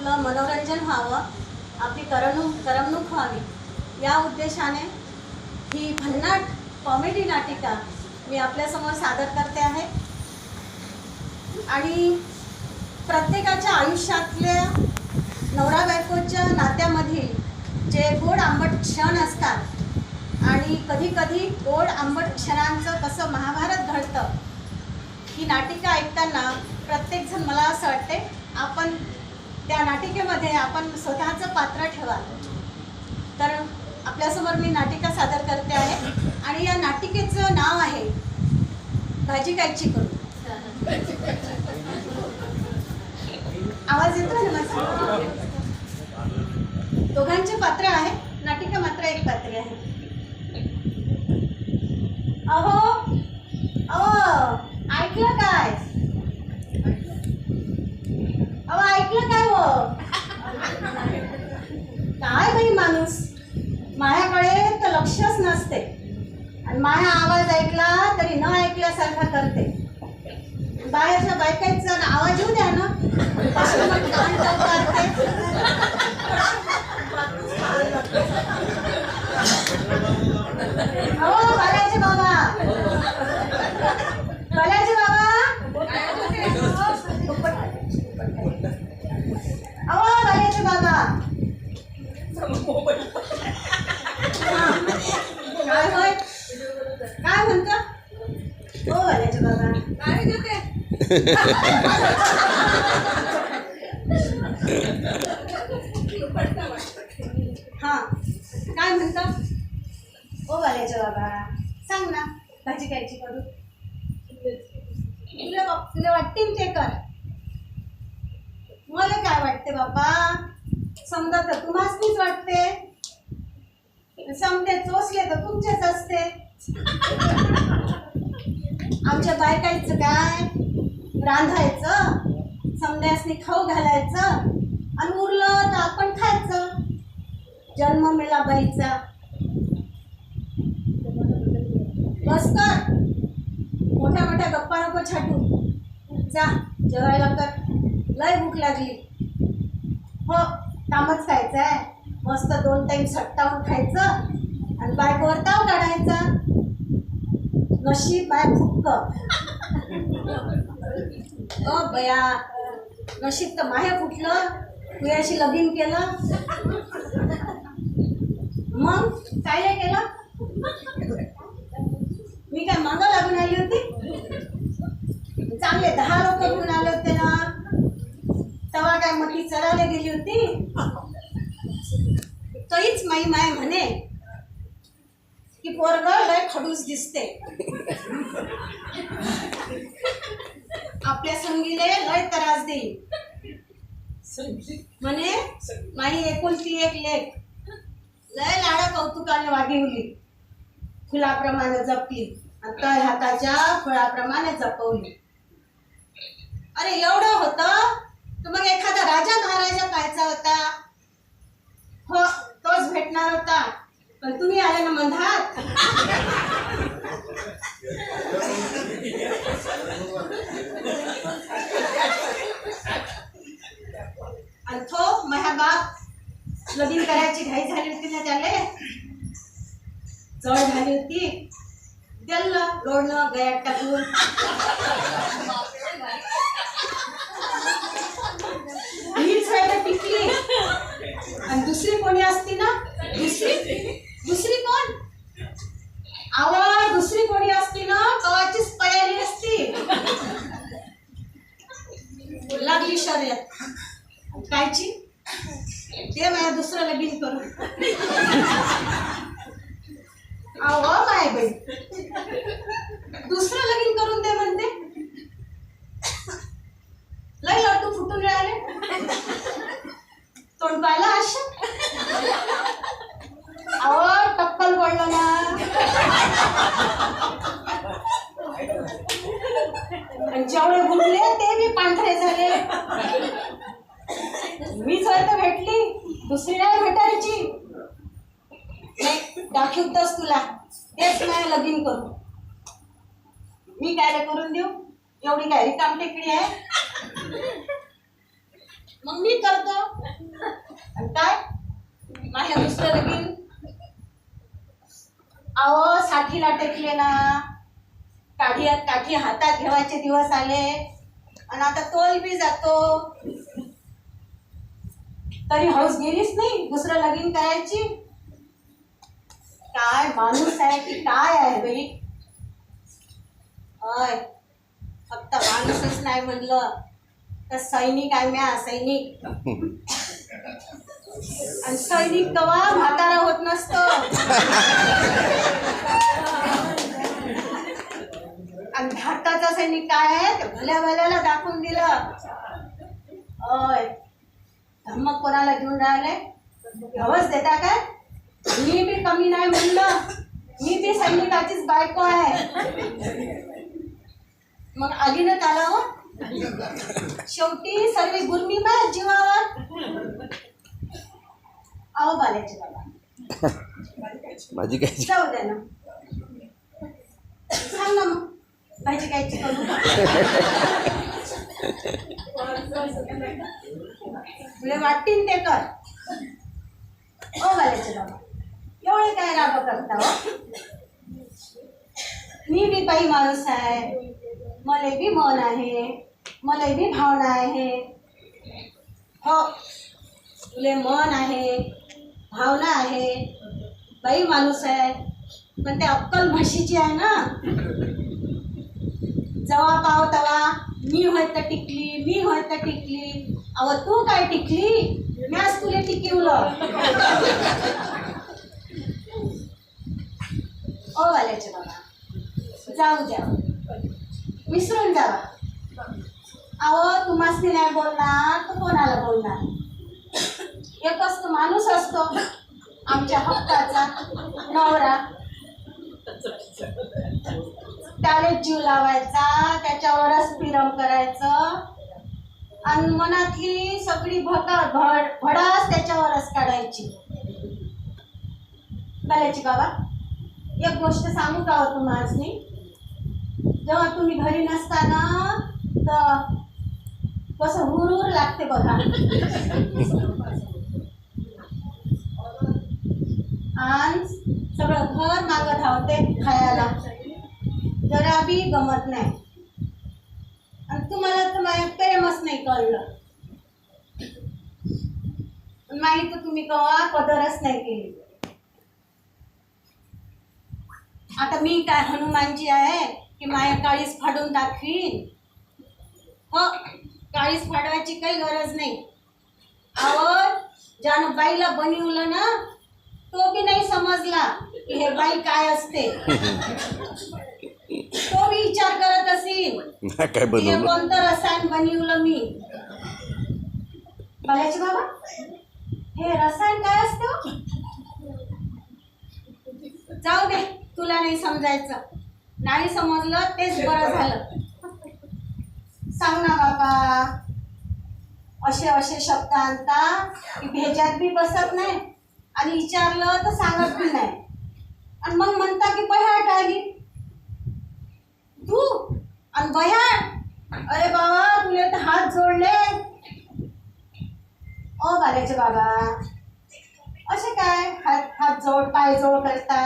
आपलं मनोरंजन व्हावं, आपली करमणूक व्हावी या उद्देशाने ही भन्नाट कॉमेडी नाटिका मी आपल्यासमोर सादर करते आहे. आणि प्रत्येकाच्या आयुष्यातल्या नवरा बायकोच्या नात्यामधील जे गोड आंबट क्षण असतात आणि कधी कधी गोड आंबट क्षणांचं कसं महाभारत घडतं, ही नाटिका ऐकताना प्रत्येकजण मला असं वाटते आपण त्या नाटिकेमध्ये आपण स्वतःचं पात्र ठेवा. तर आपल्यासमोर मी नाटिका सादर करते आहे आणि या नाटिकेचं नाव आहे भाजी कायची करू. आवाज येतो ना माझा? दोघांचे पात्र आहे, नाटिका मात्र एक पात्र आहे. अहो अहो ऐकलं काय? अहो ऐकलं काय? हो काय बाई माणूस, माझ्याकडे तर लक्षच नसते आणि माझा आवाज ऐकला तरी न ऐकल्यासारखा करते. बाहेरच्या बायकांचा आवाज येऊ द्या ना, करते. अहो बालाजी बाबा, बालाजी बाबा, अहो बालाजी बाबा, काय होय, काय म्हणतो? हो बालाजी बाबा, काय देते? हा काय म्हणतो? ओ बालाजी बाबा सांग ना, भाजी कायची करू? तुला वाटते ते कर. मला काय वाटते बाबा, समजा तर तुम्हासनीच वाटते, समजे चोचले तर तुमचेच असते. आमच्या बायकाईचं काय, रांधायचं, समद्यासनी खाऊ घालायचं आणि उरलं तर आपण खायचं. जन्म मेला बाईचा. बस कर, मोठ्या मोठ्या गप्पा नको छाटू. जा जेवायला कर, लय भूक लागली. हो कामच खायचं आहे, मस्त 2 टाइम सट्टावून खायचं आणि बायकोवर ताव काढायचा. नशीब बाय फुक्क. ओ बया, नशीब तर माहे फुटलं, तू याशी लगीन केलं. मग काय नाही केलं? मी काय मागं लागून आली होती? चांगले 10 लोक घेऊन आले होते ना, तेव्हा काय मती चरायला गेली होती. तरीच माई माय म्हणे की पोरग लय खडूस दिसते, आपल्या संगीले लय त्रास देईल म्हणे. माई एकुलती एक लेक लय लाडा कौतुकाने वाढवली, फुलाप्रमाणे जपली आणि तळ हाताच्या फळाप्रमाणे जपवली. अरे एवढं होतं तर मग एखादा राजा महाराजा पाहायचा होता. हो तोच भेटणार होता, पण तुम्ही आले ना मंधात. आणि तो माझ्या बाप लगीन करायची घाई झाली होती ना, त्याले जळ झाली होती, दिलं लोडणं गयात टाकून. हीच वेळ टिकली आणि दुसरी कोणी असती ना, दुसरी कोण? आवा दुसरी कोणी असती ना, कवाचीच पयाली असती. लागली शर्यत कायची, ते माझ्या दुसरं लगीन करू. अहो माय बाई, दुसरं लगीन करून दे म्हणते. लय लड्डू फुटून राहिले, तोंड पाहिलं आशा. अहो टक्कल पडलं ना, जेवढे गुंडले ते बी पांढरे झाले. मीच तर भेटली, दुसरी नाही भेटायची. दाखवतच तुला, तेच नाही लगीन करू. मी काय करून देऊ, एवढी काय रिकाम टेकडी आहे. मग मी करतो. आणि काय माझ्या दुसरं लगीन अहो साठीला टेकले ना, काठी हातात घेवायचे दिवस आले आणि आता तोल बी जातो. तरी हौस गेलीच नाही दुसरं लगीन करायची. काय माणूस आहे की काय आहे बाई. अय फक्त माणूसच नाही म्हणलं तर सैनिक आहे म्या, सैनिक. आणि सैनिक कवा म्हातारा होत नसतो. आणि भारताचा सैनिक काय आहे ते भल्या भल्याला दाखवून दिलं. अय धम्मक कोणाला घेऊन राहिले, हवस देता काय. मी बी कमी नाही म्हणलं, मी बी सैनिकाचीच बायको आहे. मग आली ना त्याला हो. शेवटी सर्व गुरमी माझ्या जीवावर. अहो बाल्याचे बाबा माझी काय जाऊ द्या ना. सांग ना मग भाजी कायची करू. तुला वाटतील ते कर. ओ बाल्याचे बाबा एवढे काय राब करता हो. मी बी बाई माणूस आहे, मला बी मन आहे, मला बी भावना आहे. हो तुले मन आहे, भावना आहे, बाई माणूस आहे, पण ते अक्कल म्हशीची आहे ना. जवा पाव तवा मी होय तर टिकली, मी होय तर टिकली. अव तू काय टिकली, मॅच तुले टिकवलं. ओ वाल्याचे बाबा जाऊ द्या, विसरून जावा. अहो तुम्हासनी नाही बोलणार तर कोणाला बोलणार. एकच तो माणूस असतो आमच्या हक्काचा नवरा. त्याला जीव लावायचा, त्याच्यावरच प्रेम करायचं आणि मनातली सगळी भडास त्याच्यावरच काढायची. बाल्याची बाबा एक गोष्ट सांगू का हो तुम्हासनी. जेव्हा तुम्ही घरी नसताना तर कसं हुरहुर लागते बघा. आणि सगळं घर मागं धावते खायला, जरा बी गमत नाही. आणि तुम्हाला तर माझ्या प्रेमच नाही कळलं. माहिती तर तुम्ही कवा कदरच नाही केली. आता मी काय हनुमानजी आहे की माझ्या काळीच फाडून दाखवीन. हो काळीच फाडवायची काही गरज नाही. आवड ज्यानं बाईला बनवलं ना तो बी नाही समजला की हे बाई काय असते. तो बी विचार करत असेल हे कोणतं रसायन बनवलं मी. बघायचे बाबा हे रसायन काय असतं. जाऊ दे तुला नाही समजायचं. नाही समजलं तेच बरं झालं. सांग ना बाबा. असे असे शब्द आणता की भेजात बी बसत नाही आणि विचारलं तर सांगत बी नाही. आणि मग म्हणता की बह्याट आली तू आणि बह्याट. अरे बाबा तुले तर हात जोडले. ओ बाल्याचे बाबा असे काय हात जोड पाय जोड करता.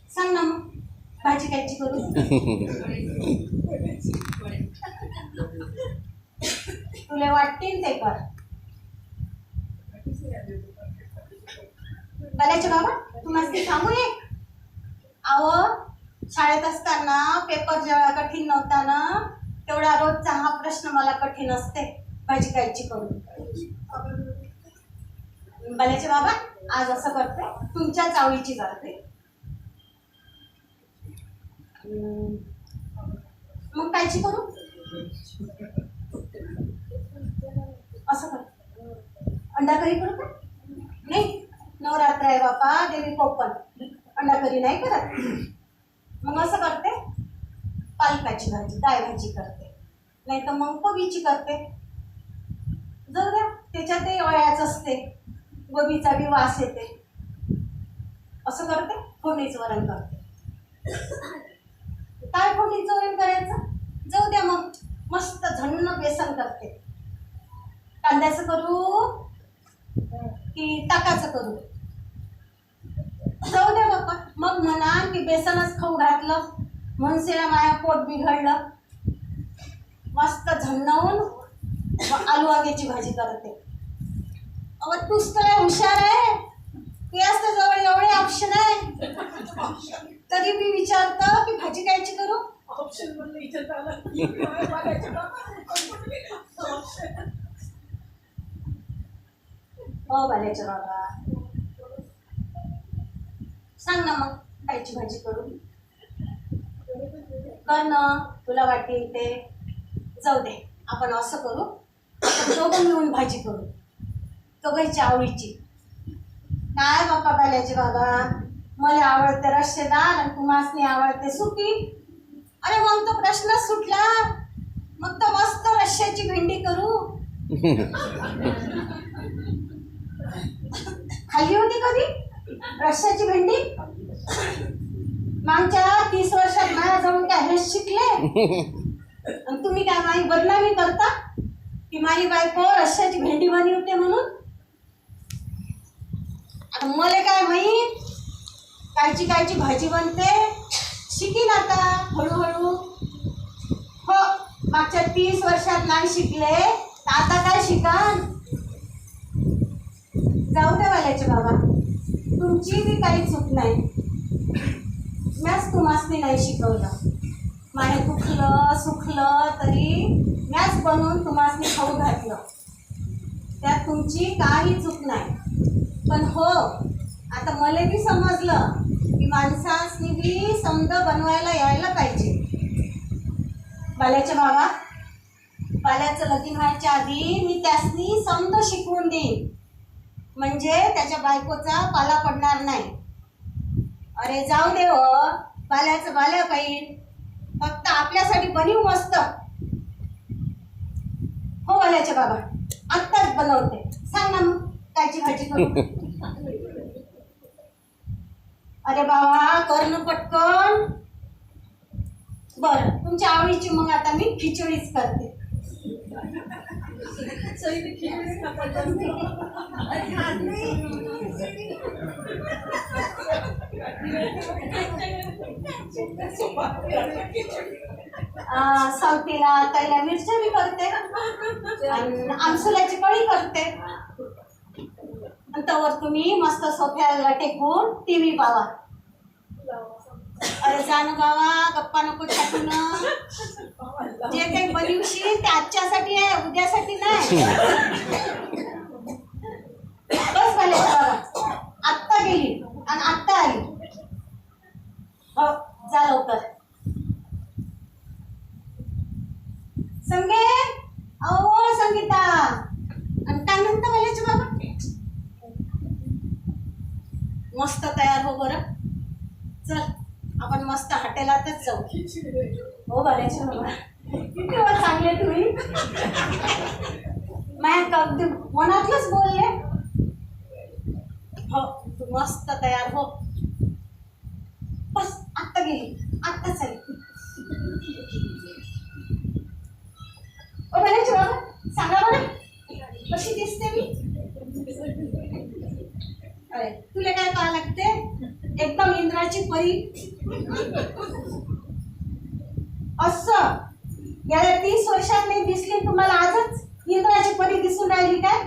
सांग ना मग भाजी कायची करू. तुला वाटतील ते कर. बाल्याचे बाबा तुम्हाला सांगू नये. अहो शाळेत असताना पेपर जेव्हा कठीण नव्हता ना तेवढा रोजचा हा प्रश्न मला कठीण असते. भाजी कायची करू. बाल्याचे बाबा आज असं करते तुमच्या चावळीची करते. मग कायची करू. असं कर अंडा करी करू का. नाही नवरात्र आहे बापा देवी कोपन अंडा करी नाही करत. मग असं करते पालकाची भाजी डाळ भाजी करते नाही तर मग कोबीची करते. जाऊ द्या त्याच्यातही वयाच असते. गोबीचा बी वास येते. असं करते फोडणीचं वरण करते. काय फोडणीचं वरण करायचं. जाऊ द्या मग मस्त झण्ण बेसन करते. कांद्याचं करू की ताकाचं करू? जाऊ द्या बाप्पा. मग म्हणा की बेसनच खाऊ घातलं म्हणून सिरा माया पोट बिघडलं. मस्त झणवून आलू वांग्याची भाजी करते. अहो तूच तर हुशार आहे. ते असतं जवळ एवढे ऑप्शन आहे तरी मी विचारतो की भाजी कायची करू. ऑप्शन म्हणलं इथं आलं. हो बाल्याच्या बाबा सांग ना मग कायची भाजी करू. कर ना तुला वाटेल ते. जाऊ दे आपण असं करू, आपण दोघं मिळून भाजी करू दोघांची आवडीची. काय बाप्पा बाल्याचे बाबा, मला आवडते रस्सेदार आणि तुम्हासनी आवडते सुकी. अरे मग तो प्रश्नच सुटला. मग तर मस्त रश्श्याची भेंडी करू. खाल्ली होती कधी रश्श्याची भेंडी? मागच्या 30 वर्षात माझ्याजवळ काय हे शिकले आणि तुम्ही काय माझी बदनामी करता की माझी बायको रश्श्याची भेंडी बनवते म्हणून? आता मला काय माहीत कायची कायची भाजी बनते. शिकीन आता हळूहळू. हो मागच्या 30 वर्षात नाही शिकले तर आता काय शिकान? जाऊ द्या वाल्याचे बाबा, तुमची बी काही चूक नाही. मॅच तुम्हासनी नाही शिकवलं. माझे दुखलं सुखलं तरी मॅच बनवून तुम्हासनी खाऊ घातलं. त्यात तुमची काही चूक नाही. पण हो आता मला बी समजलं की माणसासनी बी समद बनवायला यायला पाहिजे. बाल्याच्या बाबा, बाल्याचं लगीन व्हायच्या आधी मी त्यासनी समद शिकवून देईन म्हणजे त्याच्या बायकोचा पाला पडणार नाही. अरे जाऊ दे हो, बाल्याचं बाल्या पाहिजे. फक्त आपल्यासाठी बनवू मस्त. हो बाल्याच्या बाबा आत्ताच बनवते. सांग ना मग कायची भाजी करू. अरे बाबा कर ना पटकन. बरं तुमच्या आवडीची मग आता मी खिचडीच करते. सावटीला तैला मिरच्या बी करते आणि आमसुल्याची कढी करते. तवर तुम्ही मस्त सोफ्याला टेकून टीव्ही पावा. अरे जाणू बाबा गप्पा नको छाटून. जे काही बनवशील ते आजच्यासाठी आहे, उद्यासाठी नाही. बस झाले बाबा, आत्ता गेली आणि आत्ता आली. हो जा लवकर. संगे अहो संगीता आणि काय म्हणता बाल्याचे बाबा? मस्त तयार हो बरं. चल आपण मस्त हॉटेलातच जाऊ. हो बाल्याचे बाबा किती वेळ चांगले तुम्ही. माझ्या अगदी मनातलंच बोलले. हो तू मस्त तयार हो. बस आत्ता गेली आत्ता चालेल. ओ बाल्याचे बाबा सांगा बरं कशी दिसते मी? अरे तुला काय पाहा लागते? एकदम इंद्राची परी. असं गेल्या 30 वर्षात नाही दिसली तुम्हाला, आजच इंद्राची परी दिसून राहिली काय?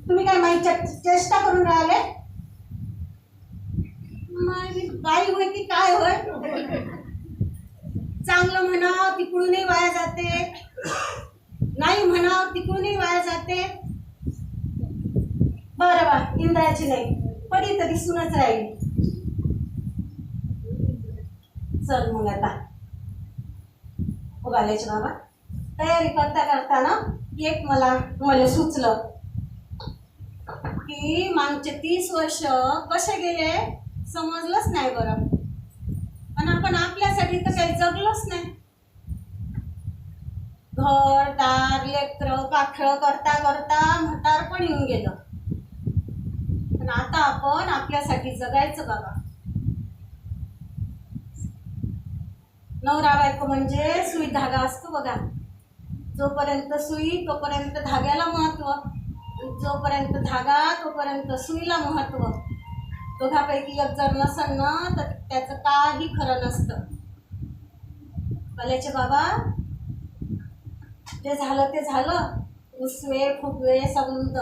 तुम्ही काय माझी चेष्टा करून राहिले? माझी बाई होय की काय होय? चांगलं म्हणावं तिकडूनही वाया जाते, नाही म्हणावं तिकडूनही वाया जाते. बरं बा इंद्राची नाही परी तर दिसूनच राहील. चल मग आता हो बाल्याचे बाबा तयारी करता करता ना एक मला सुचलं की मागचे 30 वर्ष कसे गेले समजलंच नाही बरं. पण आपण आपल्यासाठी तर काही जगलोच नाही. घर दार लेकरं पाखरं करता करता म्हातार पण येऊन गेलं. पण आता आपण आपल्यासाठी जगायचं बाबा. नवरा बायको म्हणजे सुई धागा असतो बघा. जोपर्यंत सुई तोपर्यंत धाग्याला महत्त्व, जोपर्यंत धागा तोपर्यंत सुईला महत्त्व. दोघापैकी एक जर नसेल ना तर त्याचं काही खरं नसतं. कलेचे बाबा, ते झालं उसवे फुगवे समृद्ध,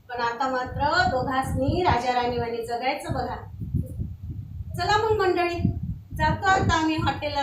पण आता मात्र दोघांनी राजा राणीवाणी जगायचं बघा. चला मग मंडळी, जातो आता आम्ही हॉटेलला.